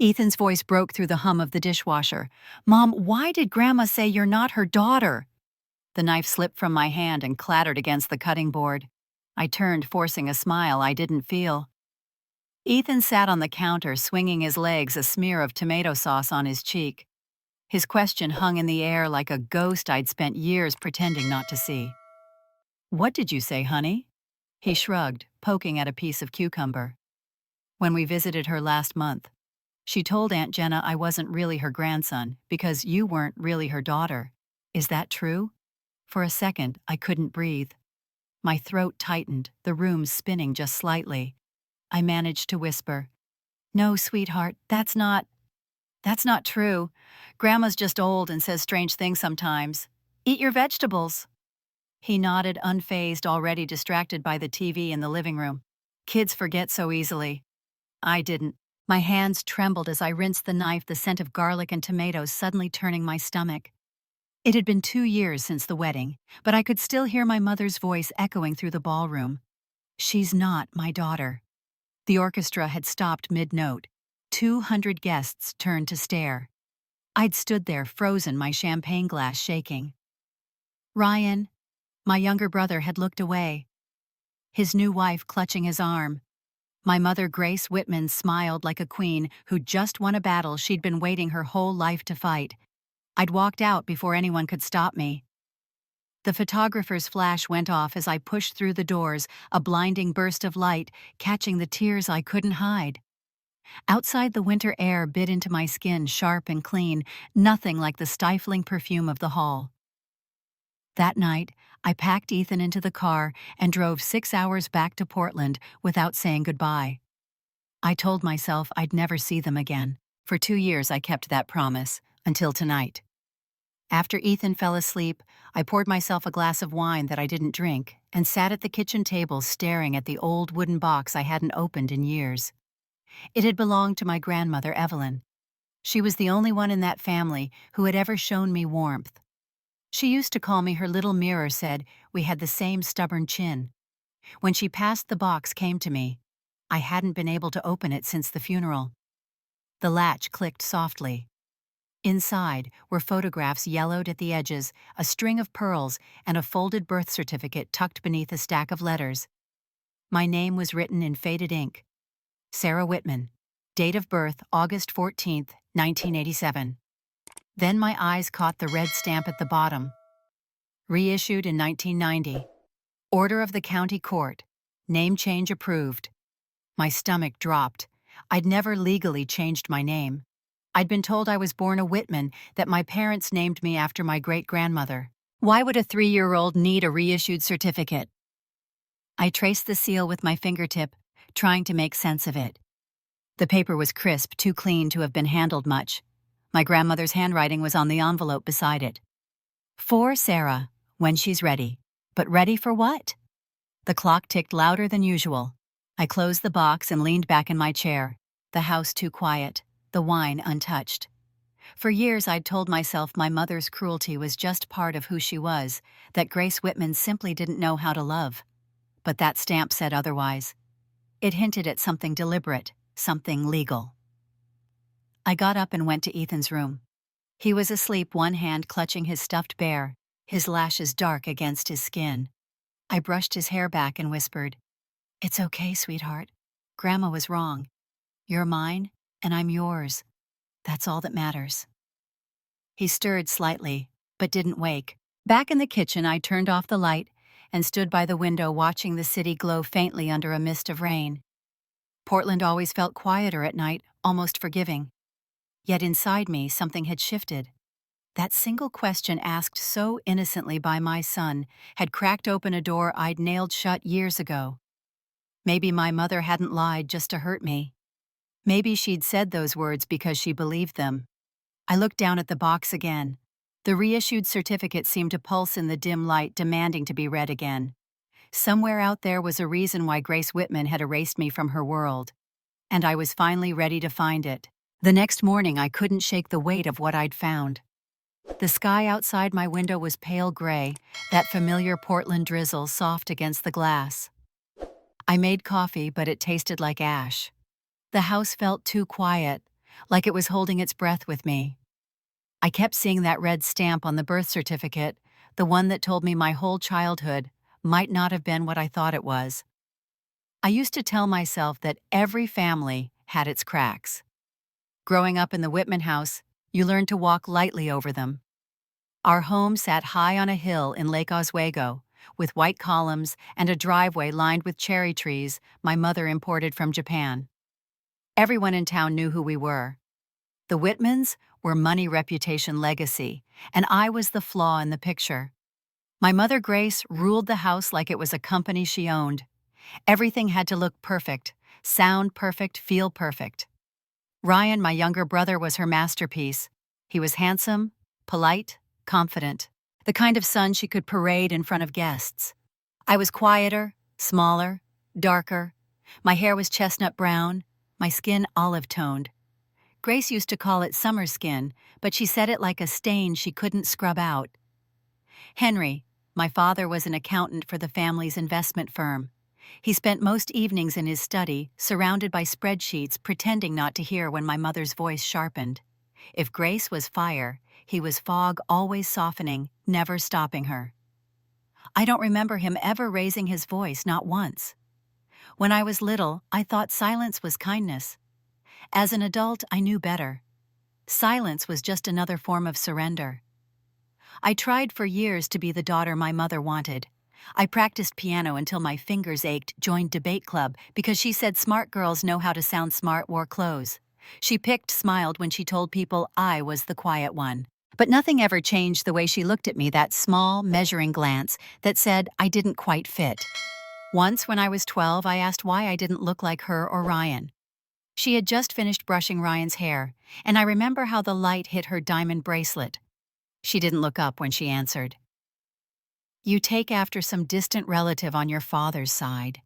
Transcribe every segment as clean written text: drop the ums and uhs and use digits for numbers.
Ethan's voice broke through the hum of the dishwasher. "Mom, why did Grandma say you're not her daughter?" The knife slipped from my hand and clattered against the cutting board. I turned, forcing a smile I didn't feel. Ethan sat on the counter, swinging his legs, a smear of tomato sauce on his cheek. His question hung in the air like a ghost I'd spent years pretending not to see. "What did you say, honey?" He shrugged, poking at a piece of cucumber. "When we visited her last month, she told Aunt Jenna I wasn't really her grandson because you weren't really her daughter. Is that true?" For a second, I couldn't breathe. My throat tightened, the room spinning just slightly. I managed to whisper, "No, sweetheart, that's not true. Grandma's just old and says strange things sometimes. Eat your vegetables." He nodded, unfazed, already distracted by the TV in the living room. Kids forget so easily. I didn't. My hands trembled as I rinsed the knife, the scent of garlic and tomatoes suddenly turning my stomach. It had been 2 years since the wedding, but I could still hear my mother's voice echoing through the ballroom. "She's not my daughter." The orchestra had stopped mid-note. 200 guests turned to stare. I'd stood there, frozen, my champagne glass shaking. Ryan, my younger brother, had looked away, his new wife clutching his arm. My mother, Grace Whitman, smiled like a queen who'd just won a battle she'd been waiting her whole life to fight. I'd walked out before anyone could stop me. The photographer's flash went off as I pushed through the doors, a blinding burst of light, catching the tears I couldn't hide. Outside, the winter air bit into my skin, sharp and clean, nothing like the stifling perfume of the hall. That night, I packed Ethan into the car and drove 6 hours back to Portland without saying goodbye. I told myself I'd never see them again. For 2 years I kept that promise, until tonight. After Ethan fell asleep, I poured myself a glass of wine that I didn't drink and sat at the kitchen table staring at the old wooden box I hadn't opened in years. It had belonged to my grandmother, Evelyn. She was the only one in that family who had ever shown me warmth. She used to call me her little mirror, said we had the same stubborn chin. When she passed, the box came to me. I hadn't been able to open it since the funeral. The latch clicked softly. Inside were photographs yellowed at the edges, a string of pearls, and a folded birth certificate tucked beneath a stack of letters. My name was written in faded ink. Sarah Whitman. Date of birth, August 14th, 1987. Then my eyes caught the red stamp at the bottom. Reissued in 1990. Order of the County Court. Name change approved. My stomach dropped. I'd never legally changed my name. I'd been told I was born a Whitman, that my parents named me after my great-grandmother. Why would a 3-year-old need a reissued certificate? I traced the seal with my fingertip, trying to make sense of it. The paper was crisp, too clean to have been handled much. My grandmother's handwriting was on the envelope beside it. "For Sarah, when she's ready." But ready for what? The clock ticked louder than usual. I closed the box and leaned back in my chair. The house too quiet, the wine untouched. For years I'd told myself my mother's cruelty was just part of who she was, that Grace Whitman simply didn't know how to love. But that stamp said otherwise. It hinted at something deliberate, something legal. I got up and went to Ethan's room. He was asleep, one hand clutching his stuffed bear, his lashes dark against his skin. I brushed his hair back and whispered, "It's okay, sweetheart. Grandma was wrong. You're mine, and I'm yours. That's all that matters." He stirred slightly, but didn't wake. Back in the kitchen, I turned off the light and stood by the window watching the city glow faintly under a mist of rain. Portland always felt quieter at night, almost forgiving. Yet inside me, something had shifted. That single question asked so innocently by my son had cracked open a door I'd nailed shut years ago. Maybe my mother hadn't lied just to hurt me. Maybe she'd said those words because she believed them. I looked down at the box again. The reissued certificate seemed to pulse in the dim light, demanding to be read again. Somewhere out there was a reason why Grace Whitman had erased me from her world. And I was finally ready to find it. The next morning, I couldn't shake the weight of what I'd found. The sky outside my window was pale gray, that familiar Portland drizzle soft against the glass. I made coffee, but it tasted like ash. The house felt too quiet, like it was holding its breath with me. I kept seeing that red stamp on the birth certificate, the one that told me my whole childhood might not have been what I thought it was. I used to tell myself that every family had its cracks. Growing up in the Whitman house, you learned to walk lightly over them. Our home sat high on a hill in Lake Oswego, with white columns and a driveway lined with cherry trees my mother imported from Japan. Everyone in town knew who we were. The Whitmans were money, reputation, legacy, and I was the flaw in the picture. My mother Grace ruled the house like it was a company she owned. Everything had to look perfect, sound perfect, feel perfect. Ryan, my younger brother, was her masterpiece. He was handsome, polite, confident, the kind of son she could parade in front of guests. I was quieter, smaller, darker. My hair was chestnut brown, my skin olive-toned. Grace used to call it summer skin, but she said it like a stain she couldn't scrub out. Henry, my father, was an accountant for the family's investment firm. He spent most evenings in his study, surrounded by spreadsheets, pretending not to hear when my mother's voice sharpened. If Grace was fire, he was fog, always softening, never stopping her. I don't remember him ever raising his voice, not once. When I was little, I thought silence was kindness. As an adult, I knew better. Silence was just another form of surrender. I tried for years to be the daughter my mother wanted. I practiced piano until my fingers ached, joined debate club because she said smart girls know how to sound smart, wore clothes. She picked, smiled when she told people I was the quiet one. But nothing ever changed the way she looked at me, that small, measuring glance that said I didn't quite fit. Once, when I was 12, I asked why I didn't look like her or Ryan. She had just finished brushing Ryan's hair, and I remember how the light hit her diamond bracelet. She didn't look up when she answered. "You take after some distant relative on your father's side."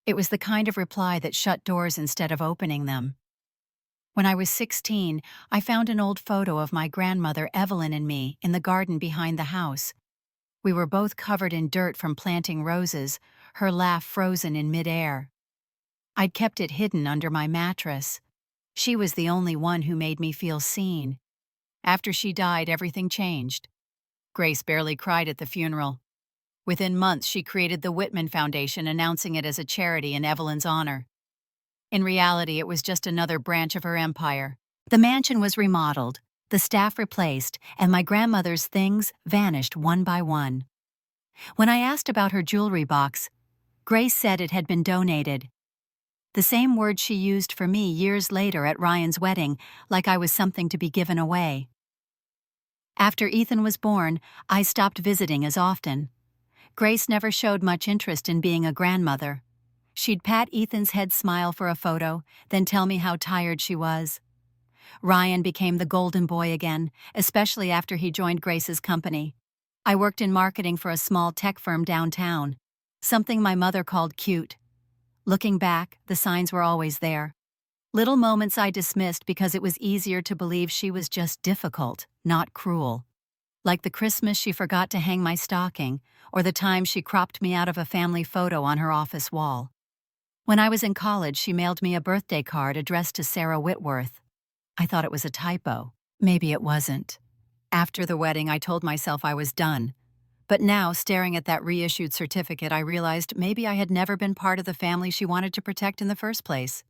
It was the kind of reply that shut doors instead of opening them. When I was 16, I found an old photo of my grandmother Evelyn and me in the garden behind the house. We were both covered in dirt from planting roses, her laugh frozen in midair. I'd kept it hidden under my mattress. She was the only one who made me feel seen. After she died, everything changed. Grace barely cried at the funeral. Within months, she created the Whitman Foundation, announcing it as a charity in Evelyn's honor. In reality, it was just another branch of her empire. The mansion was remodeled, the staff replaced, and my grandmother's things vanished one by one. When I asked about her jewelry box, Grace said it had been donated. The same word she used for me years later at Ryan's wedding, like I was something to be given away. After Ethan was born, I stopped visiting as often. Grace never showed much interest in being a grandmother. She'd pat Ethan's head, smile for a photo, then tell me how tired she was. Ryan became the golden boy again, especially after he joined Grace's company. I worked in marketing for a small tech firm downtown, something my mother called cute. Looking back, the signs were always there. Little moments I dismissed because it was easier to believe she was just difficult, not cruel. Like the Christmas she forgot to hang my stocking, or the time she cropped me out of a family photo on her office wall. When I was in college, she mailed me a birthday card addressed to Sarah Whitworth. I thought it was a typo. Maybe it wasn't. After the wedding, I told myself I was done. But now, staring at that reissued certificate, I realized maybe I had never been part of the family she wanted to protect in the first place.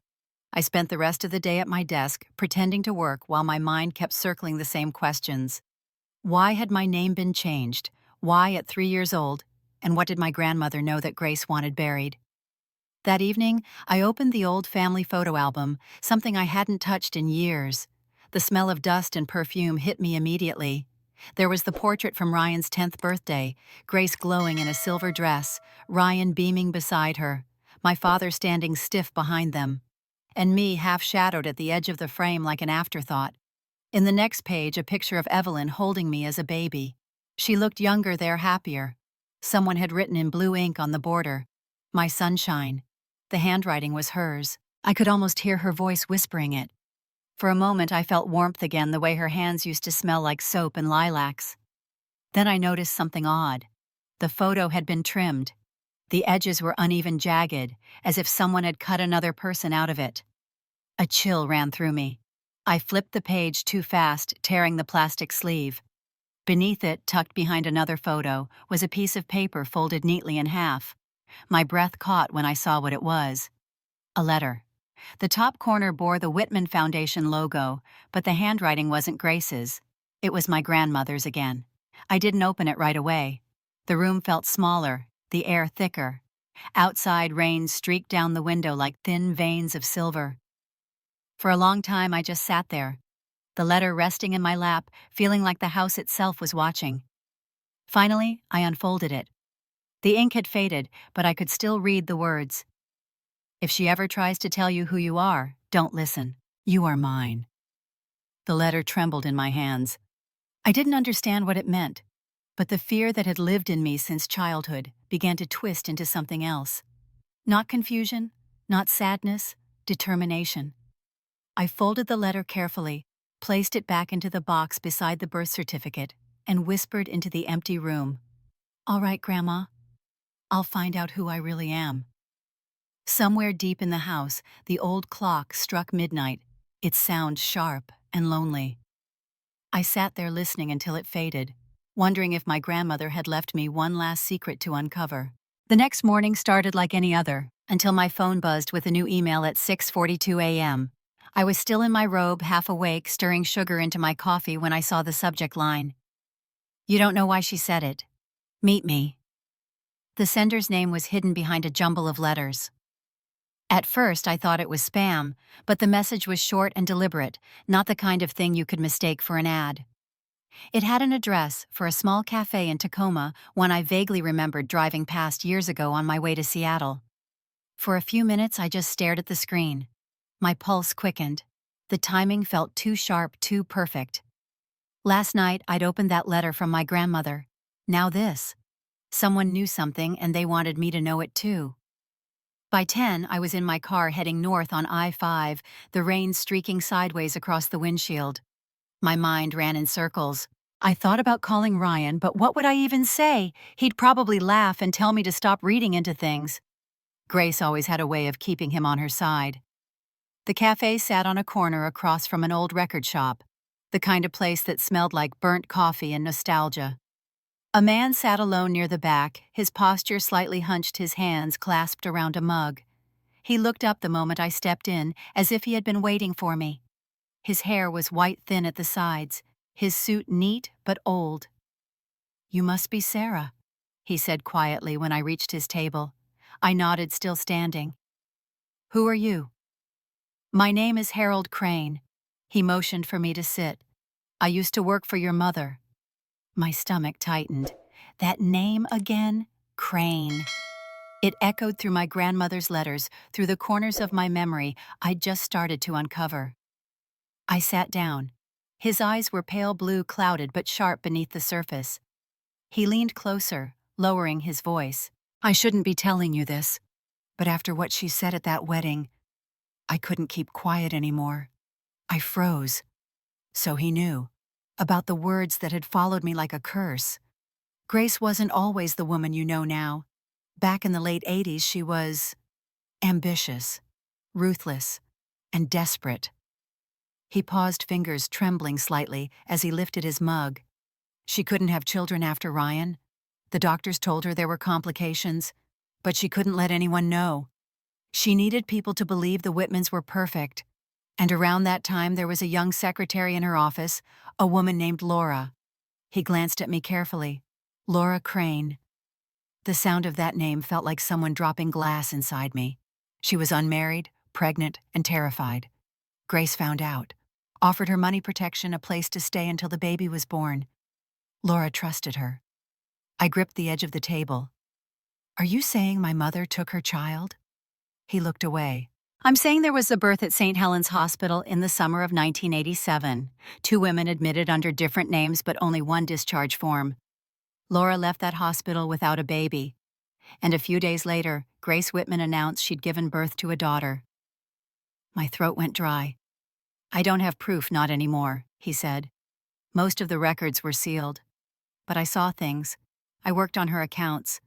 I spent the rest of the day at my desk, pretending to work while my mind kept circling the same questions. Why had my name been changed? Why at 3 years old? And what did my grandmother know that Grace wanted buried? That evening, I opened the old family photo album, something I hadn't touched in years. The smell of dust and perfume hit me immediately. There was the portrait from Ryan's 10th birthday, Grace glowing in a silver dress, Ryan beaming beside her, my father standing stiff behind them, and me half-shadowed at the edge of the frame like an afterthought. In the next page, a picture of Evelyn holding me as a baby. She looked younger there, happier. Someone had written in blue ink on the border, "My sunshine." The handwriting was hers. I could almost hear her voice whispering it. For a moment, I felt warmth again, the way her hands used to smell like soap and lilacs. Then I noticed something odd. The photo had been trimmed. The edges were uneven, jagged, as if someone had cut another person out of it. A chill ran through me. I flipped the page too fast, tearing the plastic sleeve. Beneath it, tucked behind another photo, was a piece of paper folded neatly in half. My breath caught when I saw what it was. A letter. The top corner bore the Whitman Foundation logo, but the handwriting wasn't Grace's. It was my grandmother's again. I didn't open it right away. The room felt smaller, the air thicker. Outside, rain streaked down the window like thin veins of silver. For a long time, I just sat there, the letter resting in my lap, feeling like the house itself was watching. Finally, I unfolded it. The ink had faded, but I could still read the words. If she ever tries to tell you who you are, don't listen. You are mine. The letter trembled in my hands. I didn't understand what it meant, but the fear that had lived in me since childhood began to twist into something else. Not confusion, not sadness, determination. I folded the letter carefully, placed it back into the box beside the birth certificate, and whispered into the empty room. All right, Grandma. I'll find out who I really am. Somewhere deep in the house, the old clock struck midnight, its sound sharp and lonely. I sat there listening until it faded, wondering if my grandmother had left me one last secret to uncover. The next morning started like any other, until my phone buzzed with a new email at 6:42 a.m. I was still in my robe, half awake, stirring sugar into my coffee when I saw the subject line. You don't know why she said it. Meet me. The sender's name was hidden behind a jumble of letters. At first, I thought it was spam, but the message was short and deliberate, not the kind of thing you could mistake for an ad. It had an address for a small cafe in Tacoma, one I vaguely remembered driving past years ago on my way to Seattle. For a few minutes, I just stared at the screen. My pulse quickened. The timing felt too sharp, too perfect. Last night, I'd opened that letter from my grandmother. Now this. Someone knew something, and they wanted me to know it too. By 10, I was in my car heading north on I-5, the rain streaking sideways across the windshield. My mind ran in circles. I thought about calling Ryan, but what would I even say? He'd probably laugh and tell me to stop reading into things. Grace always had a way of keeping him on her side. The cafe sat on a corner across from an old record shop, the kind of place that smelled like burnt coffee and nostalgia. A man sat alone near the back, his posture slightly hunched, his hands clasped around a mug. He looked up the moment I stepped in, as if he had been waiting for me. His hair was white thin at the sides, his suit neat but old. You must be Sarah, he said quietly when I reached his table. I nodded, still standing. Who are you? My name is Harold Crane. He motioned for me to sit. I used to work for your mother. My stomach tightened. That name again? Crane. It echoed through my grandmother's letters, through the corners of my memory I'd just started to uncover. I sat down. His eyes were pale blue, clouded but sharp beneath the surface. He leaned closer, lowering his voice. I shouldn't be telling you this, but after what she said at that wedding, I couldn't keep quiet anymore. I froze. So he knew. About the words that had followed me like a curse. Grace wasn't always the woman you know now. Back in the late 80s, she was ambitious, ruthless, and desperate. He paused, fingers trembling slightly as he lifted his mug. She couldn't have children after Ryan. The doctors told her there were complications, but she couldn't let anyone know. She needed people to believe the Whitmans were perfect. And around that time, there was a young secretary in her office, a woman named Laura. He glanced at me carefully. Laura Crane. The sound of that name felt like someone dropping glass inside me. She was unmarried, pregnant, and terrified. Grace found out. Offered her money protection, a place to stay until the baby was born. Laura trusted her. I gripped the edge of the table. Are you saying my mother took her child? He looked away. I'm saying there was a birth at St. Helens Hospital in the summer of 1987. 2 women admitted under different names but only one discharge form. Laura left that hospital without a baby. And a few days later, Grace Whitman announced she'd given birth to a daughter. My throat went dry. I don't have proof, not anymore, he said. Most of the records were sealed. But I saw things. I worked on her accounts.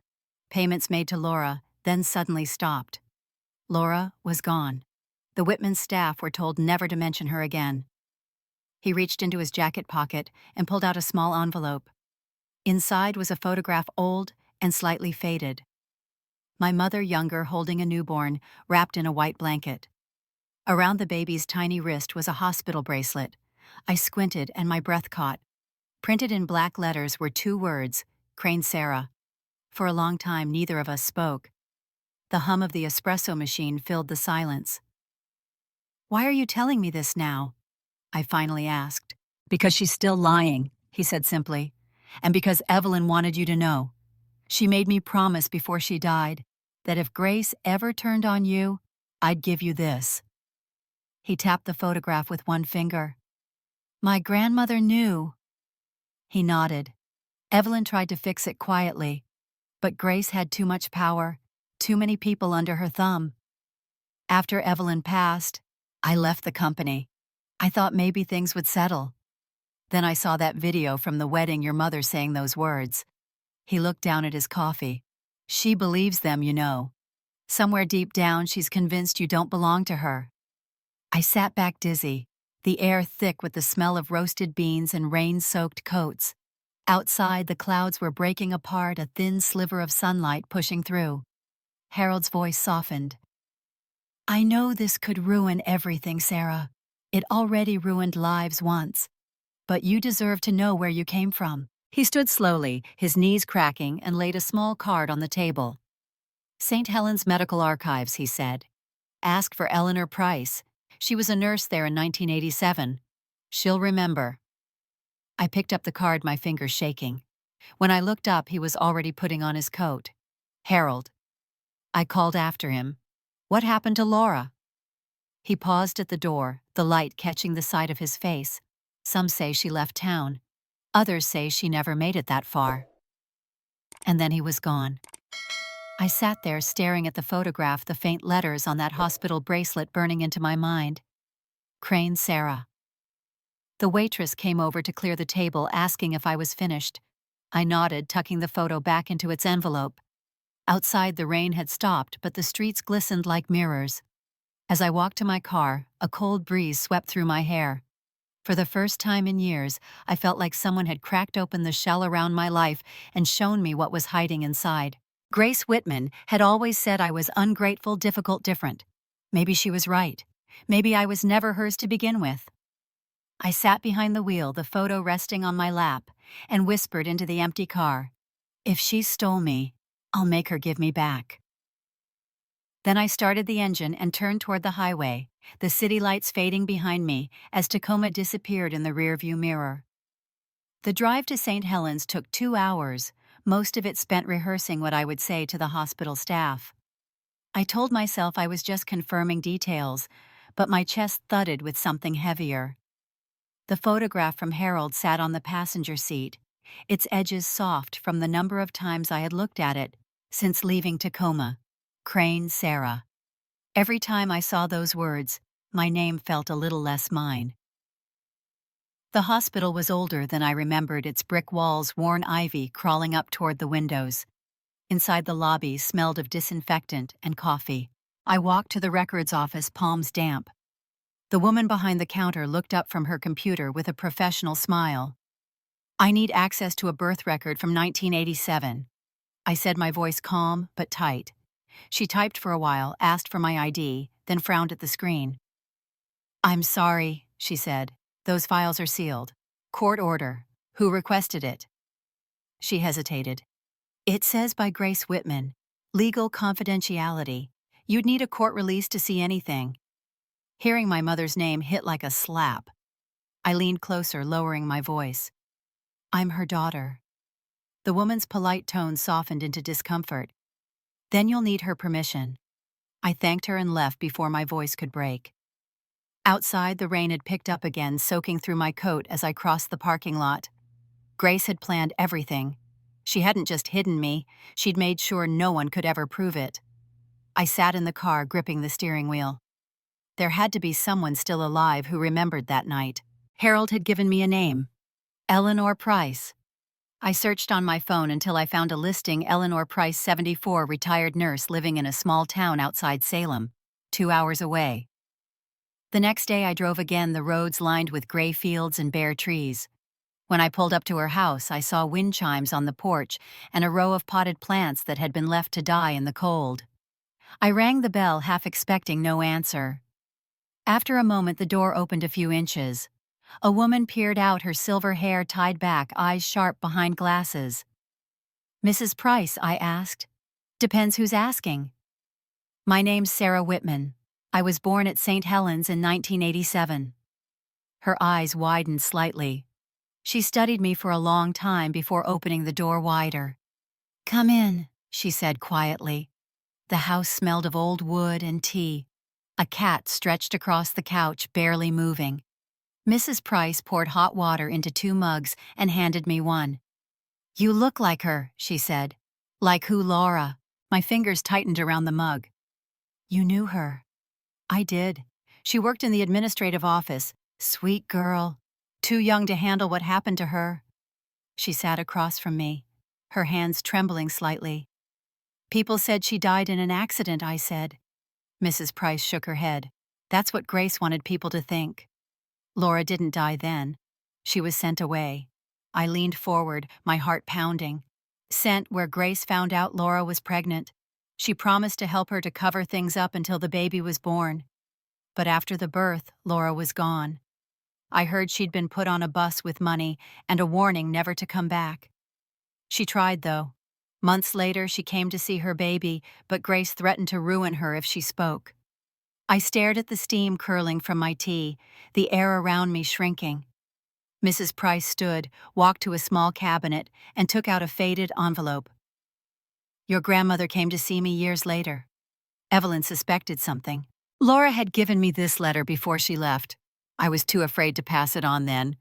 Payments made to Laura, then suddenly stopped. Laura was gone. The Whitman staff were told never to mention her again. He reached into his jacket pocket and pulled out a small envelope. Inside was a photograph, old and slightly faded. My mother, younger, holding a newborn, wrapped in a white blanket. Around the baby's tiny wrist was a hospital bracelet. I squinted and my breath caught. Printed in black letters were 2 words, Crane Sarah. For a long time, neither of us spoke. The hum of the espresso machine filled the silence. "Why are you telling me this now?" I finally asked. "Because she's still lying," he said simply. "And because Evelyn wanted you to know. She made me promise before she died that if Grace ever turned on you, I'd give you this." He tapped the photograph with one finger. "My grandmother knew." He nodded. "Evelyn tried to fix it quietly, but Grace had too much power, too many people under her thumb. After Evelyn passed, I left the company. I thought maybe things would settle. Then I saw that video from the wedding, your mother saying those words." He looked down at his coffee. "She believes them, you know. Somewhere deep down, she's convinced you don't belong to her." I sat back dizzy, the air thick with the smell of roasted beans and rain-soaked coats. Outside, the clouds were breaking apart, a thin sliver of sunlight pushing through. Harold's voice softened. "I know this could ruin everything, Sarah. It already ruined lives once. But you deserve to know where you came from." He stood slowly, his knees cracking, and laid a small card on the table. "St. Helens Medical Archives," he said. "Ask for Eleanor Price. She was a nurse there in 1987. She'll remember." I picked up the card, my fingers shaking. When I looked up, he was already putting on his coat. "Harold." I called after him. "What happened to Laura?" He paused at the door, the light catching the side of his face. "Some say she left town. Others say she never made it that far." And then he was gone. I sat there staring at the photograph, the faint letters on that hospital bracelet burning into my mind. Crane Sarah. The waitress came over to clear the table, asking if I was finished. I nodded, tucking the photo back into its envelope. Outside, the rain had stopped, but the streets glistened like mirrors. As I walked to my car, a cold breeze swept through my hair. For the first time in years, I felt like someone had cracked open the shell around my life and shown me what was hiding inside. Grace Whitman had always said I was ungrateful, difficult, different. Maybe she was right. Maybe I was never hers to begin with. I sat behind the wheel, the photo resting on my lap, and whispered into the empty car, "If she stole me, I'll make her give me back." Then I started the engine and turned toward the highway, the city lights fading behind me as Tacoma disappeared in the rearview mirror. The drive to St. Helens took 2 hours, most of it spent rehearsing what I would say to the hospital staff. I told myself I was just confirming details, but my chest thudded with something heavier. The photograph from Harold sat on the passenger seat, its edges soft from the number of times I had looked at it since leaving Tacoma. Crane Sarah. Every time I saw those words, my name felt a little less mine. The hospital was older than I remembered, its brick walls, worn ivy crawling up toward the windows. Inside, the lobby smelled of disinfectant and coffee. I walked to the records office, palms damp. The woman behind the counter looked up from her computer with a professional smile. "I need access to a birth record from 1987. I said, my voice calm but tight. She typed for a while, asked for my ID, then frowned at the screen. "I'm sorry," she said. "Those files are sealed. Court order. Who requested it?" She hesitated. "It says by Grace Whitman. Legal confidentiality. You'd need a court release to see anything." Hearing my mother's name hit like a slap. I leaned closer, lowering my voice. "I'm her daughter." The woman's polite tone softened into discomfort. "Then you'll need her permission." I thanked her and left before my voice could break. Outside, the rain had picked up again, soaking through my coat as I crossed the parking lot. Grace had planned everything. She hadn't just hidden me, she'd made sure no one could ever prove it. I sat in the car, gripping the steering wheel. There had to be someone still alive who remembered that night. Harold had given me a name. Eleanor Price. I searched on my phone until I found a listing: Eleanor Price, 74, retired nurse living in a small town outside Salem, 2 hours away. The next day I drove again, the roads lined with gray fields and bare trees. When I pulled up to her house, I saw wind chimes on the porch and a row of potted plants that had been left to die in the cold. I rang the bell, half expecting no answer. After a moment, the door opened a few inches. A woman peered out, her silver hair tied back, eyes sharp behind glasses. "Mrs. Price?" I asked. "Depends who's asking." "My name's Sarah Whitman. I was born at St. Helens in 1987. Her eyes widened slightly. She studied me for a long time before opening the door wider. "Come in," she said quietly. The house smelled of old wood and tea. A cat stretched across the couch, barely moving. Mrs. Price poured hot water into 2 mugs and handed me one. "You look like her," she said. "Like who, Laura?" My fingers tightened around the mug. "You knew her." "I did. She worked in the administrative office. Sweet girl. Too young to handle what happened to her." She sat across from me, her hands trembling slightly. "People said she died in an accident," I said. Mrs. Price shook her head. "That's what Grace wanted people to think. Laura didn't die then. She was sent away." I leaned forward, my heart pounding. "Sent where Grace found out Laura was pregnant. She promised to help her to cover things up until the baby was born. But after the birth, Laura was gone. I heard she'd been put on a bus with money and a warning never to come back. She tried, though. Months later, she came to see her baby, but Grace threatened to ruin her if she spoke." I stared at the steam curling from my tea, the air around me shrinking. Mrs. Price stood, walked to a small cabinet, and took out a faded envelope. "Your grandmother came to see me years later. Evelyn suspected something. Laura had given me this letter before she left. I was too afraid to pass it on then.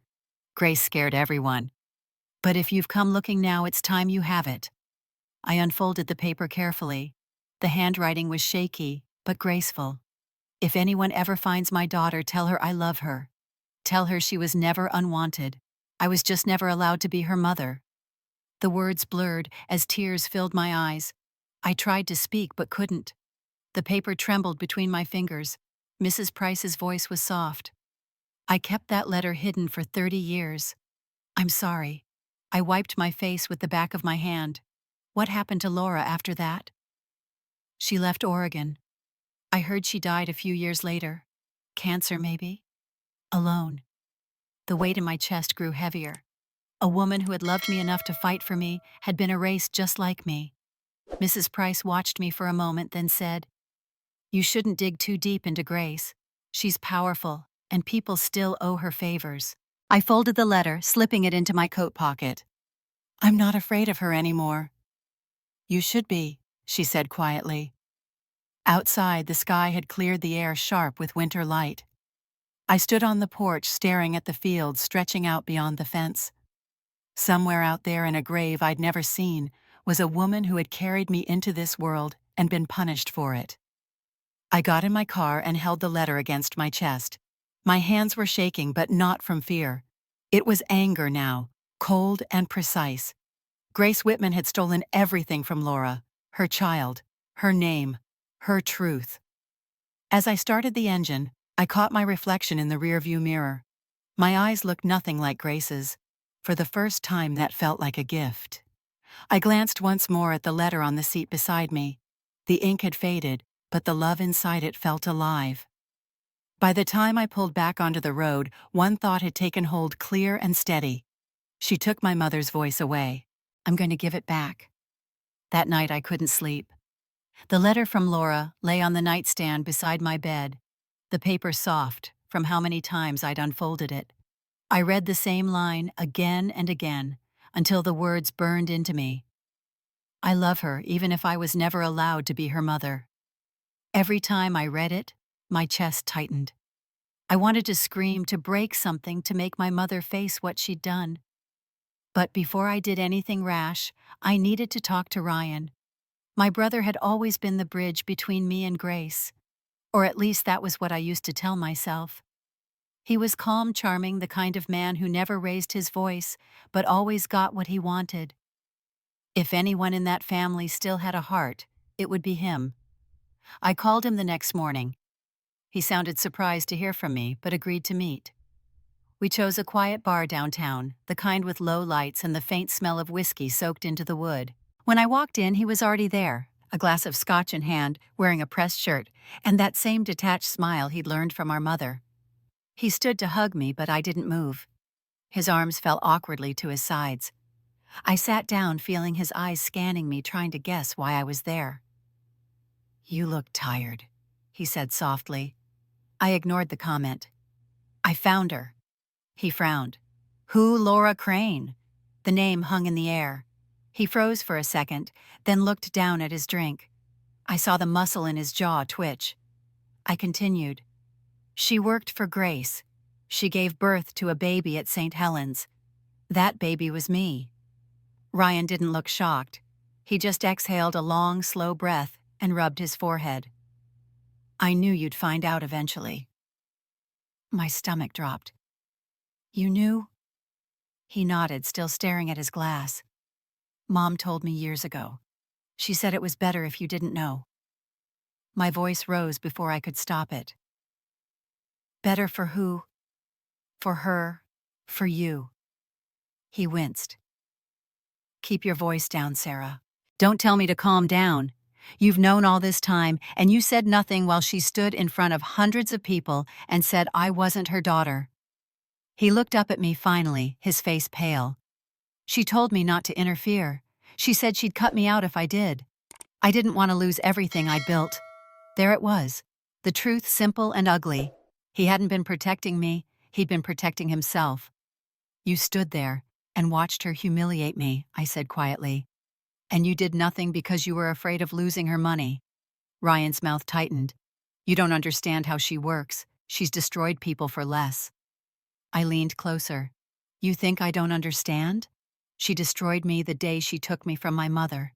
Grace scared everyone. But if you've come looking now, it's time you have it." I unfolded the paper carefully. The handwriting was shaky, but graceful. "If anyone ever finds my daughter, tell her I love her. Tell her she was never unwanted. I was just never allowed to be her mother." The words blurred as tears filled my eyes. I tried to speak but couldn't. The paper trembled between my fingers. Mrs. Price's voice was soft. "I kept that letter hidden for 30 years. I'm sorry." I wiped my face with the back of my hand. "What happened to Laura after that?" "She left Oregon. I heard she died a few years later. Cancer, maybe? Alone." The weight in my chest grew heavier. A woman who had loved me enough to fight for me had been erased just like me. Mrs. Price watched me for a moment, then said, "You shouldn't dig too deep into Grace. She's powerful, and people still owe her favors." I folded the letter, slipping it into my coat pocket. "I'm not afraid of her anymore." "You should be," she said quietly. Outside, the sky had cleared the air sharp with winter light. I stood on the porch staring at the fields stretching out beyond the fence. Somewhere out there in a grave I'd never seen was a woman who had carried me into this world and been punished for it. I got in my car and held the letter against my chest. My hands were shaking, but not from fear. It was anger now, cold and precise. Grace Whitman had stolen everything from Laura, her child, her name, her truth. As I started the engine, I caught my reflection in the rearview mirror. My eyes looked nothing like Grace's. For the first time, that felt like a gift. I glanced once more at the letter on the seat beside me. The ink had faded, but the love inside it felt alive. By the time I pulled back onto the road, one thought had taken hold, clear and steady. She took my mother's voice away. I'm going to give it back. That night I couldn't sleep. The letter from Laura lay on the nightstand beside my bed, the paper soft from how many times I'd unfolded it. I read the same line again and again until the words burned into me. I love her even if I was never allowed to be her mother. Every time I read it, my chest tightened. I wanted to scream, to break something, to make my mother face what she'd done. But before I did anything rash, I needed to talk to Ryan. My brother had always been the bridge between me and Grace, or at least that was what I used to tell myself. He was calm, charming, the kind of man who never raised his voice, but always got what he wanted. If anyone in that family still had a heart, it would be him. I called him the next morning. He sounded surprised to hear from me, but agreed to meet. We chose a quiet bar downtown, the kind with low lights and the faint smell of whiskey soaked into the wood. When I walked in, he was already there, a glass of scotch in hand, wearing a pressed shirt, and that same detached smile he'd learned from our mother. He stood to hug me, but I didn't move. His arms fell awkwardly to his sides. I sat down, feeling his eyes scanning me, trying to guess why I was there. "You look tired," he said softly. I ignored the comment. "I found her." He frowned. "Who, Laura Crane?" The name hung in the air. He froze for a second, then looked down at his drink. I saw the muscle in his jaw twitch. I continued. "She worked for Grace. She gave birth to a baby at St. Helens. That baby was me." Ryan didn't look shocked. He just exhaled a long, slow breath and rubbed his forehead. "I knew you'd find out eventually." My stomach dropped. "You knew?" He nodded, still staring at his glass. "Mom told me years ago. She said it was better if you didn't know." My voice rose before I could stop it. "Better for who?" "For her. For you." He winced. "Keep your voice down, Sarah. Don't tell me to calm down. You've known all this time, and you said nothing while she stood in front of hundreds of people and said I wasn't her daughter." He looked up at me finally, his face pale. "She told me not to interfere. She said she'd cut me out if I did. I didn't want to lose everything I'd built." There it was. The truth, simple and ugly. He hadn't been protecting me, he'd been protecting himself. "You stood there and watched her humiliate me," I said quietly. "And you did nothing because you were afraid of losing her money." Ryan's mouth tightened. "You don't understand how she works. She's destroyed people for less." I leaned closer. "You think I don't understand? She destroyed me the day she took me from my mother."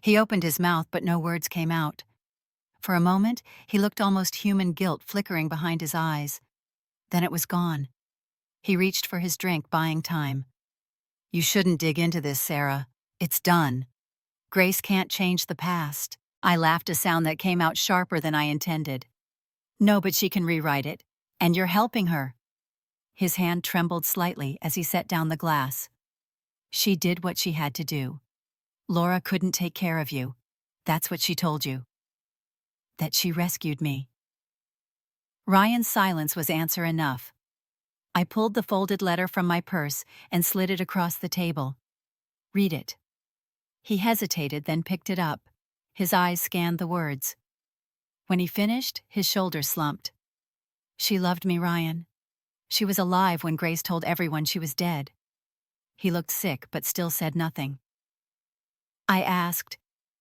He opened his mouth, but no words came out. For a moment, he looked almost human guilt flickering behind his eyes. Then it was gone. He reached for his drink, buying time. "You shouldn't dig into this, Sarah. It's done. Grace can't change the past." I laughed, a sound that came out sharper than I intended. "No, but she can rewrite it. And you're helping her." His hand trembled slightly as he set down the glass. "She did what she had to do. Laura couldn't take care of you. That's what she told you." "That she rescued me." Ryan's silence was answer enough. I pulled the folded letter from my purse and slid it across the table. "Read it." He hesitated, then picked it up. His eyes scanned the words. When he finished, his shoulders slumped. "She loved me, Ryan. She was alive when Grace told everyone she was dead." He looked sick, but still said nothing. I asked,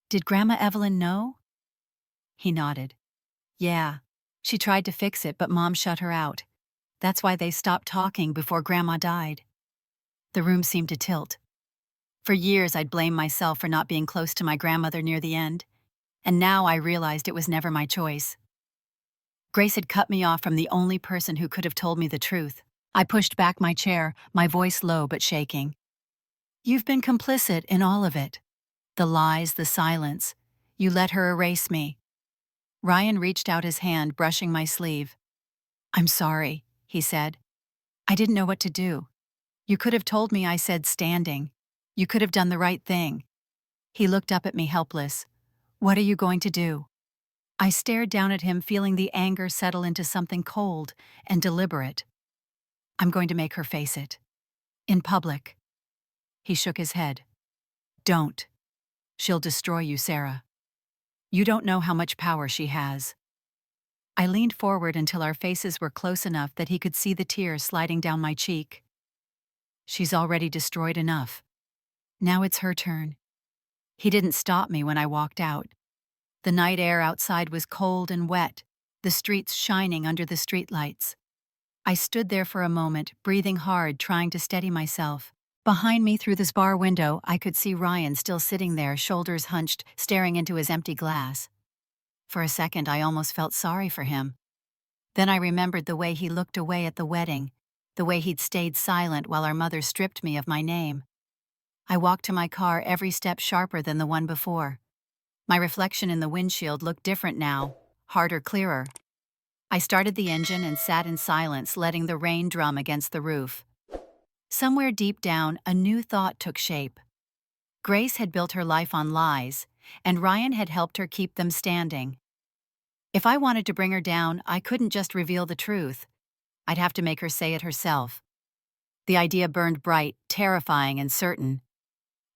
"Did Grandma Evelyn know?" He nodded. "Yeah. She tried to fix it, but Mom shut her out. That's why they stopped talking before Grandma died." The room seemed to tilt. For years I'd blamed myself for not being close to my grandmother near the end, and now I realized it was never my choice. Grace had cut me off from the only person who could have told me the truth. I pushed back my chair, my voice low but shaking. "You've been complicit in all of it. The lies, the silence. You let her erase me." Ryan reached out his hand, brushing my sleeve. "I'm sorry," he said. "I didn't know what to do. You could have told me I said standing. You could have done the right thing." He looked up at me helpless. "What are you going to do?" I stared down at him, feeling the anger settle into something cold and deliberate. "I'm going to make her face it. In public." He shook his head. "Don't. She'll destroy you, Sarah. You don't know how much power she has." I leaned forward until our faces were close enough that he could see the tears sliding down my cheek. "She's already destroyed enough. Now it's her turn." He didn't stop me when I walked out. The night air outside was cold and wet, the streets shining under the streetlights. I stood there for a moment, breathing hard, trying to steady myself. Behind me through this bar window, I could see Ryan still sitting there, shoulders hunched, staring into his empty glass. For a second, I almost felt sorry for him. Then I remembered the way he looked away at the wedding, the way he'd stayed silent while our mother stripped me of my name. I walked to my car, every step sharper than the one before. My reflection in the windshield looked different now, harder, clearer. I started the engine and sat in silence, letting the rain drum against the roof. Somewhere deep down, a new thought took shape. Grace had built her life on lies, and Ryan had helped her keep them standing. If I wanted to bring her down, I couldn't just reveal the truth. I'd have to make her say it herself. The idea burned bright, terrifying, and certain.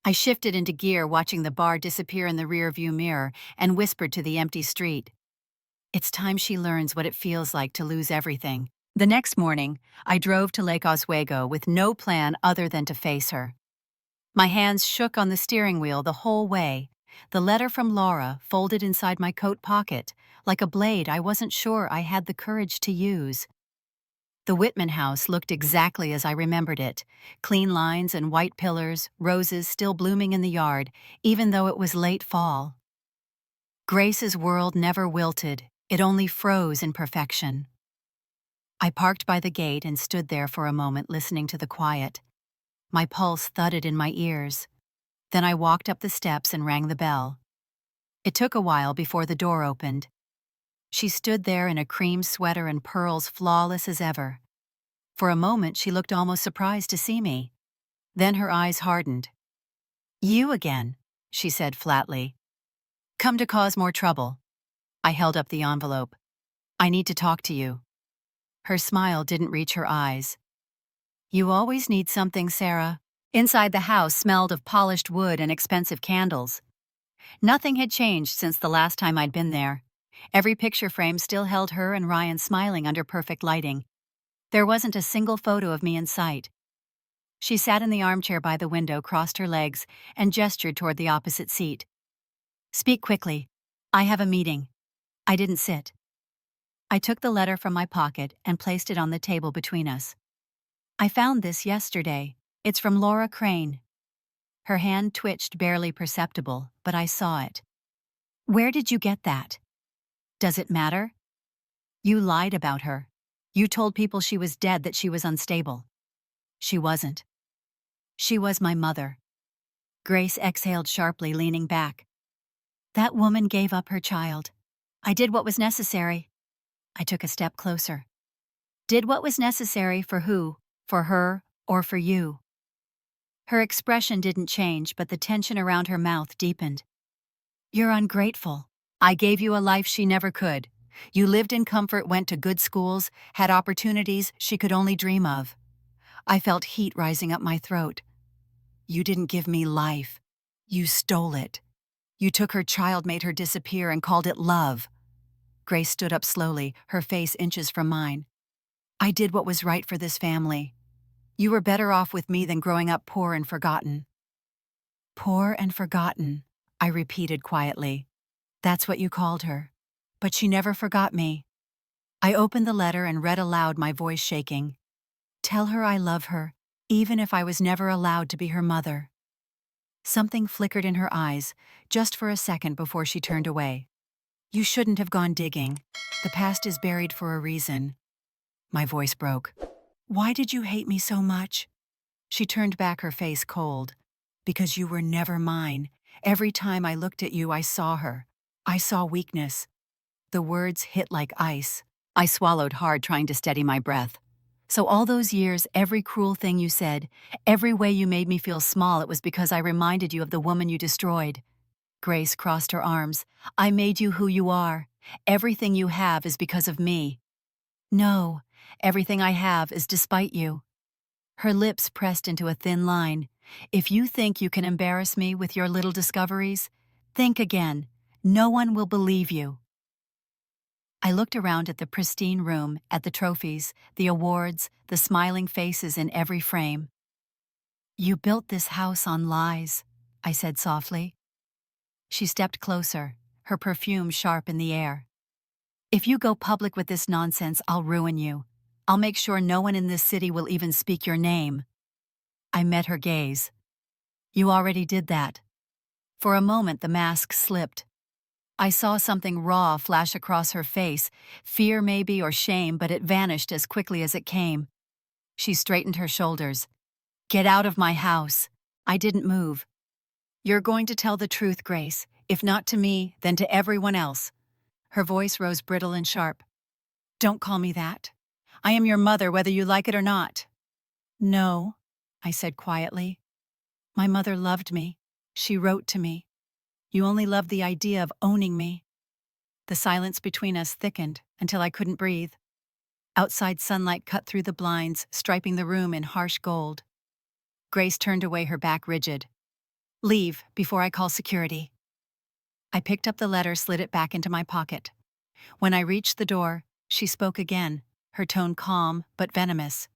I shifted into gear, watching the bar disappear in the rearview mirror, and whispered to the empty street. It's time she learns what it feels like to lose everything. The next morning, I drove to Lake Oswego with no plan other than to face her. My hands shook on the steering wheel the whole way, the letter from Laura folded inside my coat pocket, like a blade I wasn't sure I had the courage to use. The Whitman house looked exactly as I remembered it, clean lines and white pillars, roses still blooming in the yard, even though it was late fall. Grace's world never wilted, it only froze in perfection. I parked by the gate and stood there for a moment listening to the quiet. My pulse thudded in my ears. Then I walked up the steps and rang the bell. It took a while before the door opened. She stood there in a cream sweater and pearls flawless as ever. For a moment she looked almost surprised to see me. Then her eyes hardened. "You again," she said flatly. "Come to cause more trouble." I held up the envelope. "I need to talk to you." Her smile didn't reach her eyes. "You always need something, Sarah." Inside the house smelled of polished wood and expensive candles. Nothing had changed since the last time I'd been there. Every picture frame still held her and Ryan smiling under perfect lighting. There wasn't a single photo of me in sight. She sat in the armchair by the window, crossed her legs, and gestured toward the opposite seat. "Speak quickly. I have a meeting." I didn't sit. I took the letter from my pocket and placed it on the table between us. "I found this yesterday. It's from Laura Crane." Her hand twitched, barely perceptible, but I saw it. "Where did you get that?" "Does it matter?" "You lied about her. You told people she was dead, that she was unstable." "She wasn't. She was my mother." Grace exhaled sharply, leaning back. "That woman gave up her child. I did what was necessary." I took a step closer. "Did what was necessary for who? For her or for you?" Her expression didn't change, but the tension around her mouth deepened. "You're ungrateful. I gave you a life she never could. You lived in comfort, went to good schools, had opportunities she could only dream of." I felt heat rising up my throat. "You didn't give me life. You stole it. You took her child, made her disappear, and called it love." Grace stood up slowly, her face inches from mine. "I did what was right for this family. You were better off with me than growing up poor and forgotten." "Poor and forgotten," I repeated quietly. "That's what you called her. But she never forgot me." I opened the letter and read aloud, my voice shaking. "Tell her I love her, even if I was never allowed to be her mother." Something flickered in her eyes, just for a second before she turned away. "You shouldn't have gone digging. The past is buried for a reason." My voice broke. "Why did you hate me so much?" She turned back, her face cold. "Because you were never mine. Every time I looked at you, I saw her. I saw weakness." The words hit like ice. I swallowed hard, trying to steady my breath. "So all those years, every cruel thing you said, every way you made me feel small, it was because I reminded you of the woman you destroyed." Grace crossed her arms. "I made you who you are. Everything you have is because of me." "No, everything I have is despite you." Her lips pressed into a thin line. "If you think you can embarrass me with your little discoveries, think again. No one will believe you." I looked around at the pristine room, at the trophies, the awards, the smiling faces in every frame. "You built this house on lies," I said softly. She stepped closer, her perfume sharp in the air. "If you go public with this nonsense, I'll ruin you. I'll make sure no one in this city will even speak your name." I met her gaze. "You already did that." For a moment the mask slipped. I saw something raw flash across her face, fear maybe or shame, but it vanished as quickly as it came. She straightened her shoulders. "Get out of my house." I didn't move. "You're going to tell the truth, Grace. If not to me, then to everyone else." Her voice rose brittle and sharp. Don't call me that. I am your mother whether you like it or not. No, I said quietly. My mother loved me. She wrote to me. You only loved the idea of owning me. The silence between us thickened until I couldn't breathe. Outside sunlight cut through the blinds, striping the room in harsh gold. Grace turned away, her back rigid. Leave before I call security. I picked up the letter, slid it back into my pocket. When I reached the door, she spoke again, her tone calm but venomous.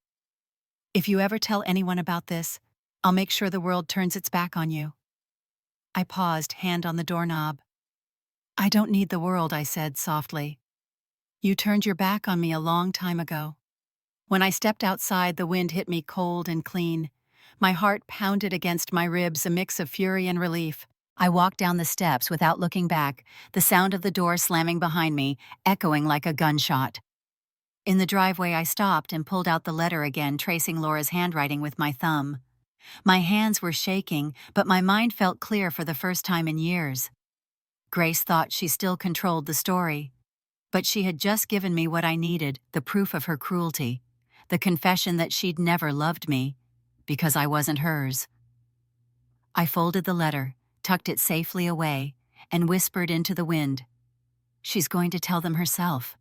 If you ever tell anyone about this, I'll make sure the world turns its back on you. I paused, hand on the doorknob. I don't need the world, I said softly. You turned your back on me a long time ago. When I stepped outside, the wind hit me cold and clean. My heart pounded against my ribs, a mix of fury and relief. I walked down the steps without looking back, the sound of the door slamming behind me, echoing like a gunshot. In the driveway, I stopped and pulled out the letter again, tracing Laura's handwriting with my thumb. My hands were shaking, but my mind felt clear for the first time in years. Grace thought she still controlled the story. But she had just given me what I needed, the proof of her cruelty, the confession that she'd never loved me, because I wasn't hers. I folded the letter, tucked it safely away, and whispered into the wind, "She's going to tell them herself."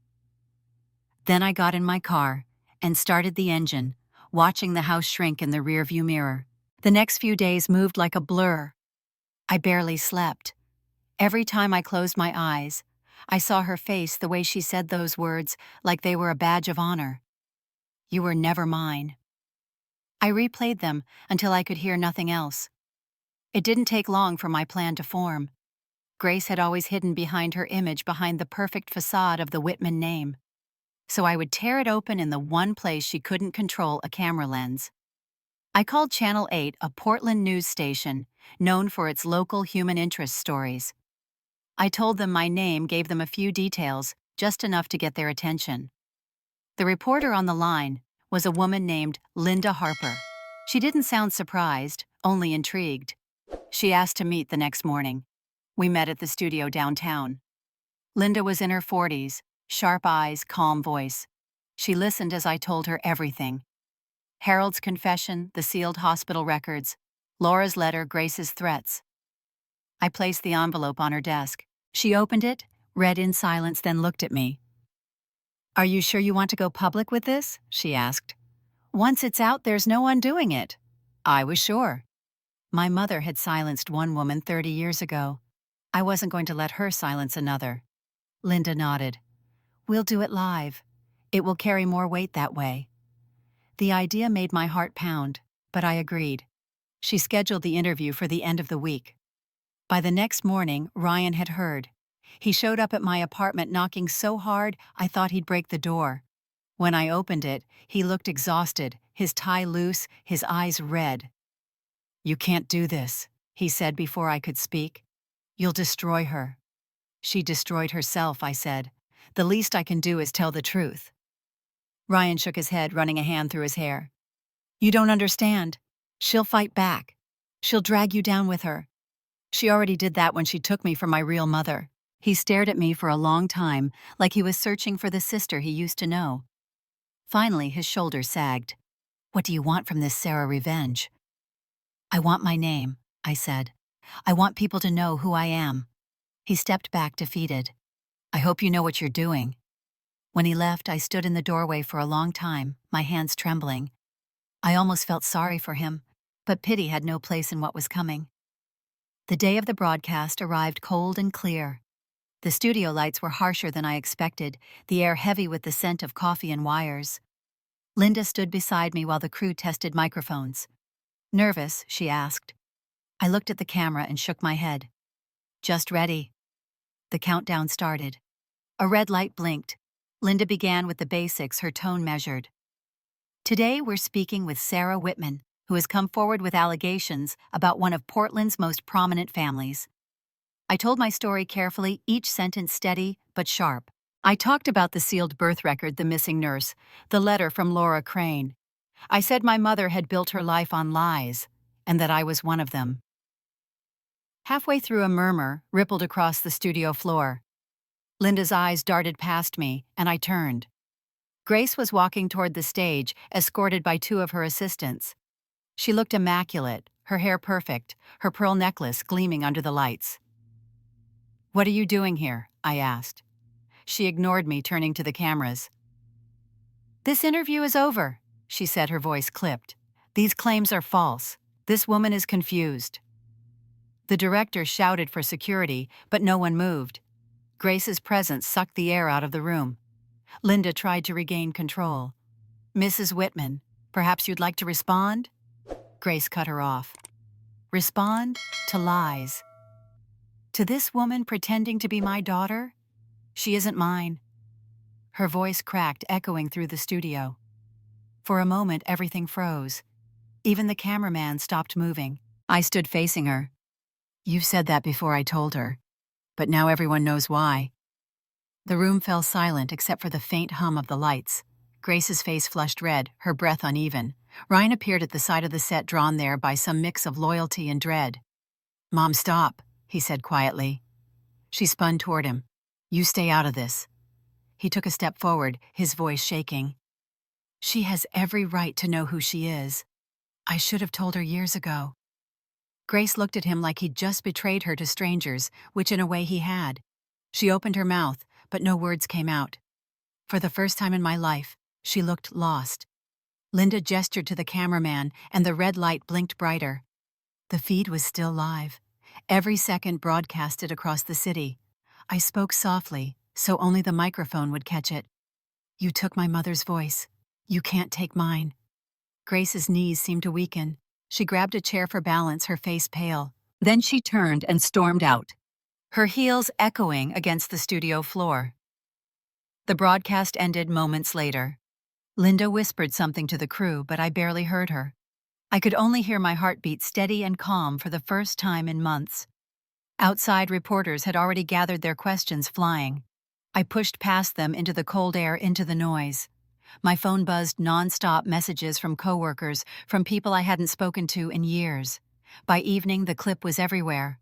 Then I got in my car and started the engine, watching the house shrink in the rearview mirror. The next few days moved like a blur. I barely slept. Every time I closed my eyes, I saw her face the way she said those words, like they were a badge of honor. You were never mine. I replayed them until I could hear nothing else. It didn't take long for my plan to form. Grace had always hidden behind her image, behind the perfect facade of the Whitman name. So I would tear it open in the one place she couldn't control, a camera lens. I called Channel 8 a Portland news station, known for its local human interest stories. I told them my name, gave them a few details, just enough to get their attention. The reporter on the line was a woman named Linda Harper. She didn't sound surprised, only intrigued. She asked to meet the next morning. We met at the studio downtown. Linda was in her 40s, sharp eyes, calm voice. She listened as I told her everything. Harold's confession, the sealed hospital records, Laura's letter, Grace's threats. I placed the envelope on her desk. She opened it, read in silence, then looked at me. "Are you sure you want to go public with this?" she asked. "Once it's out, there's no undoing it." I was sure. My mother had silenced one woman 30 years ago. I wasn't going to let her silence another. Linda nodded. "We'll do it live. It will carry more weight that way." The idea made my heart pound, but I agreed. She scheduled the interview for the end of the week. By the next morning, Ryan had heard. He showed up at my apartment, knocking so hard I thought he'd break the door. When I opened it, he looked exhausted, his tie loose, his eyes red. "You can't do this," he said before I could speak. "You'll destroy her." "She destroyed herself," I said. "The least I can do is tell the truth." Ryan shook his head, running a hand through his hair. "You don't understand. She'll fight back. She'll drag you down with her. She already did that when she took me for my real mother." He stared at me for a long time, like he was searching for the sister he used to know. Finally, his shoulders sagged. "What do you want from this Sarah revenge?" "I want my name," I said. "I want people to know who I am." He stepped back, defeated. "I hope you know what you're doing." When he left, I stood in the doorway for a long time, my hands trembling. I almost felt sorry for him, but pity had no place in what was coming. The day of the broadcast arrived cold and clear. The studio lights were harsher than I expected, the air heavy with the scent of coffee and wires. Linda stood beside me while the crew tested microphones. "Nervous?" she asked. I looked at the camera and shook my head. "Just ready." The countdown started. A red light blinked. Linda began with the basics, her tone measured. "Today we're speaking with Sarah Whitman, who has come forward with allegations about one of Portland's most prominent families." I told my story carefully, each sentence steady but sharp. I talked about the sealed birth record, the missing nurse, the letter from Laura Crane. I said my mother had built her life on lies, and that I was one of them. Halfway through, a murmur rippled across the studio floor. Linda's eyes darted past me, and I turned. Grace was walking toward the stage, escorted by two of her assistants. She looked immaculate, her hair perfect, her pearl necklace gleaming under the lights. "What are you doing here?" I asked. She ignored me, turning to the cameras. "This interview is over," she said, her voice clipped. "These claims are false. This woman is confused." The director shouted for security, but no one moved. Grace's presence sucked the air out of the room. Linda tried to regain control. "Mrs. Whitman, perhaps you'd like to respond?" Grace cut her off. "Respond to lies. To this woman pretending to be my daughter? She isn't mine." Her voice cracked, echoing through the studio. For a moment, everything froze. Even the cameraman stopped moving. I stood facing her. "You said that before I told her, but now everyone knows why." The room fell silent except for the faint hum of the lights. Grace's face flushed red, her breath uneven. Ryan appeared at the side of the set, drawn there by some mix of loyalty and dread. "Mom, stop," he said quietly. She spun toward him. "You stay out of this." He took a step forward, his voice shaking. "She has every right to know who she is. I should have told her years ago." Grace looked at him like he'd just betrayed her to strangers, which in a way he had. She opened her mouth, but no words came out. For the first time in my life, she looked lost. Linda gestured to the cameraman, and the red light blinked brighter. The feed was still live. Every second broadcasted across the city. I spoke softly, so only the microphone would catch it. "You took my mother's voice. You can't take mine." Grace's knees seemed to weaken. She grabbed a chair for balance, her face pale. Then she turned and stormed out, her heels echoing against the studio floor. The broadcast ended moments later. Linda whispered something to the crew, but I barely heard her. I could only hear my heartbeat steady and calm for the first time in months. Outside, reporters had already gathered, their questions flying. I pushed past them into the cold air, into the noise. My phone buzzed non-stop, messages from coworkers, from people I hadn't spoken to in years. By evening, the clip was everywhere.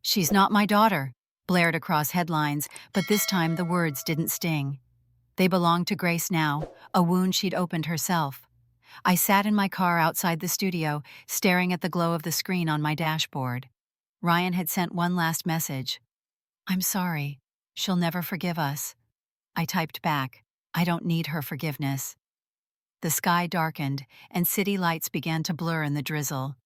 "She's not my daughter," blared across headlines, but this time the words didn't sting. They belonged to Grace now, a wound she'd opened herself. I sat in my car outside the studio, staring at the glow of the screen on my dashboard. Ryan had sent one last message. "I'm sorry. She'll never forgive us." I typed back, "I don't need her forgiveness." The sky darkened, and city lights began to blur in the drizzle.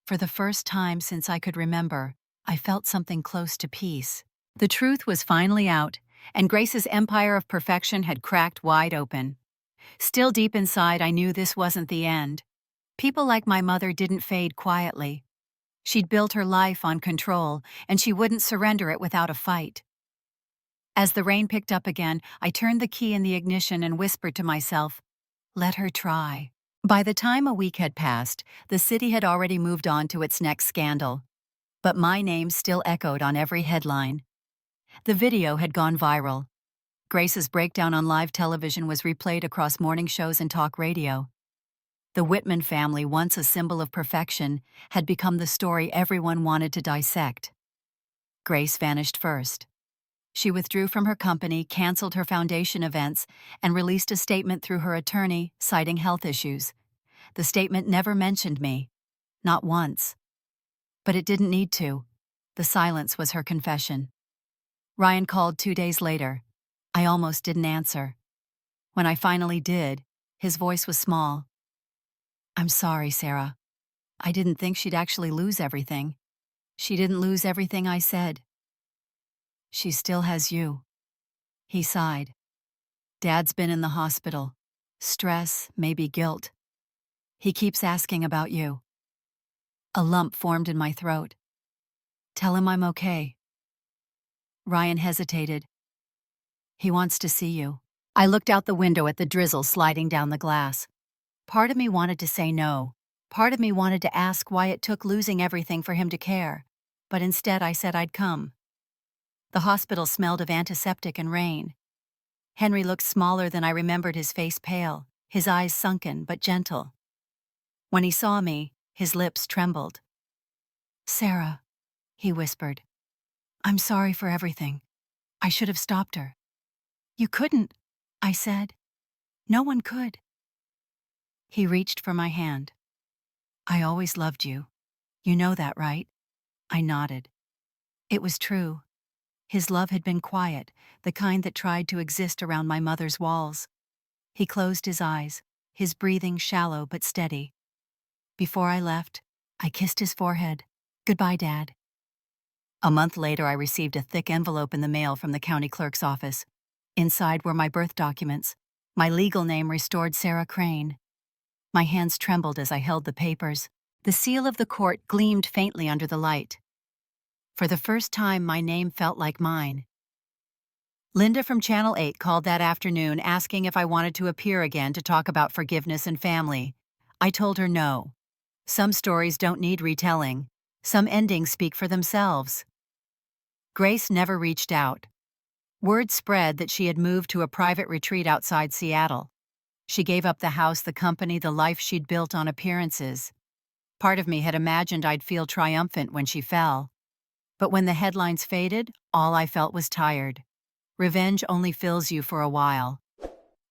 For the first time since I could remember, I felt something close to peace. The truth was finally out, and Grace's empire of perfection had cracked wide open. Still deep inside, I knew this wasn't the end. People like my mother didn't fade quietly. She'd built her life on control, and she wouldn't surrender it without a fight. As the rain picked up again, I turned the key in the ignition and whispered to myself, "Let her try." By the time a week had passed, the city had already moved on to its next scandal. But my name still echoed on every headline. The video had gone viral. Grace's breakdown on live television was replayed across morning shows and talk radio. The Whitman family, once a symbol of perfection, had become the story everyone wanted to dissect. Grace vanished first. She withdrew from her company, canceled her foundation events, and released a statement through her attorney, citing health issues. The statement never mentioned me. Not once. But it didn't need to. The silence was her confession. Ryan called 2 days later. I almost didn't answer. When I finally did, his voice was small. "I'm sorry, Sarah. I didn't think she'd actually lose everything. She didn't lose everything I said. She still has you." He sighed. "Dad's been in the hospital. Stress, maybe guilt. He keeps asking about you." A lump formed in my throat. "Tell him I'm okay." Ryan hesitated. "He wants to see you." I looked out the window at the drizzle sliding down the glass. Part of me wanted to say no. Part of me wanted to ask why it took losing everything for him to care. But instead I said I'd come. The hospital smelled of antiseptic and rain. Henry looked smaller than I remembered, his face pale, his eyes sunken but gentle. When he saw me, his lips trembled. "Sarah," he whispered, "I'm sorry for everything. I should have stopped her." "You couldn't," I said. No one could. He reached for my hand. I always loved you. You know that, right? I nodded. It was true. His love had been quiet, the kind that tried to exist around my mother's walls. He closed his eyes, his breathing shallow but steady. Before I left, I kissed his forehead. Goodbye, Dad. A month later, I received a thick envelope in the mail from the county clerk's office. Inside were my birth documents. My legal name restored Sarah Crane. My hands trembled as I held the papers. The seal of the court gleamed faintly under the light. For the first time, my name felt like mine. Linda from Channel 8 called that afternoon asking if I wanted to appear again to talk about forgiveness and family. I told her no. Some stories don't need retelling. Some endings speak for themselves. Grace never reached out. Word spread that she had moved to a private retreat outside Seattle. She gave up the house, the company, the life she'd built on appearances. Part of me had imagined I'd feel triumphant when she fell. But when the headlines faded, all I felt was tired. Revenge only fills you for a while.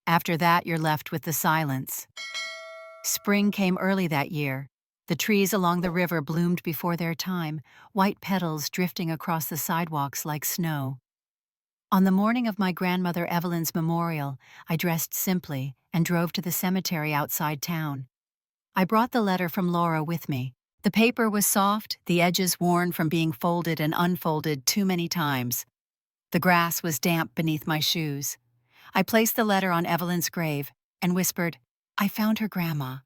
After that, you're left with the silence. Spring came early that year. The trees along the river bloomed before their time, white petals drifting across the sidewalks like snow. On the morning of my grandmother Evelyn's memorial, I dressed simply and drove to the cemetery outside town. I brought the letter from Laura with me. The paper was soft, the edges worn from being folded and unfolded too many times. The grass was damp beneath my shoes. I placed the letter on Evelyn's grave and whispered, "I found her, Grandma.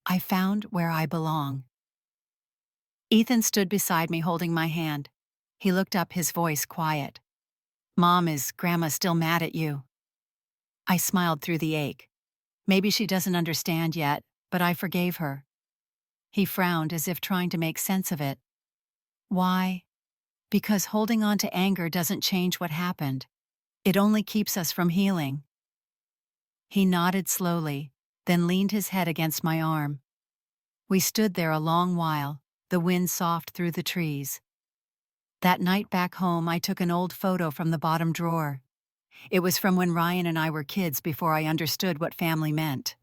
I found where I belong." Ethan stood beside me holding my hand. He looked up, his voice quiet. "Mom, is Grandma still mad at you?" I smiled through the ache. Maybe she doesn't understand yet, but I forgave her. He frowned as if trying to make sense of it. Why? Because holding on to anger doesn't change what happened. It only keeps us from healing. He nodded slowly, then leaned his head against my arm. We stood there a long while, the wind soft through the trees. That night back home, I took an old photo from the bottom drawer. It was from when Ryan and I were kids before I understood what family meant.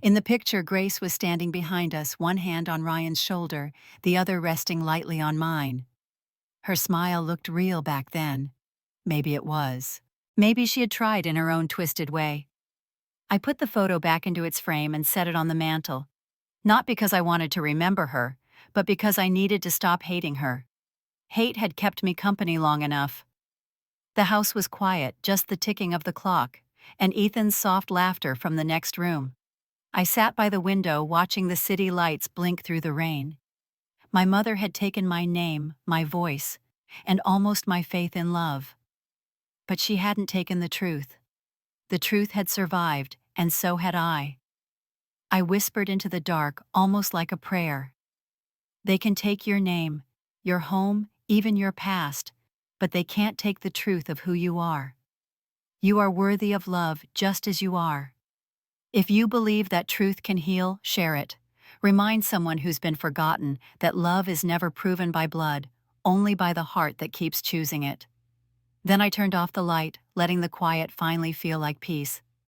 In the picture, Grace was standing behind us, one hand on Ryan's shoulder, the other resting lightly on mine. Her smile looked real back then. Maybe it was. Maybe she had tried in her own twisted way. I put the photo back into its frame and set it on the mantel. Not because I wanted to remember her, but because I needed to stop hating her. Hate had kept me company long enough. The house was quiet, just the ticking of the clock, and Ethan's soft laughter from the next room. I sat by the window watching the city lights blink through the rain. My mother had taken my name, my voice, and almost my faith in love. But she hadn't taken the truth. The truth had survived, and so had I. I whispered into the dark, almost like a prayer. They can take your name, your home, even your past, but they can't take the truth of who you are. You are worthy of love just as you are. If you believe that truth can heal, share it. Remind someone who's been forgotten that love is never proven by blood, only by the heart that keeps choosing it. Then I turned off the light, letting the quiet finally feel like peace.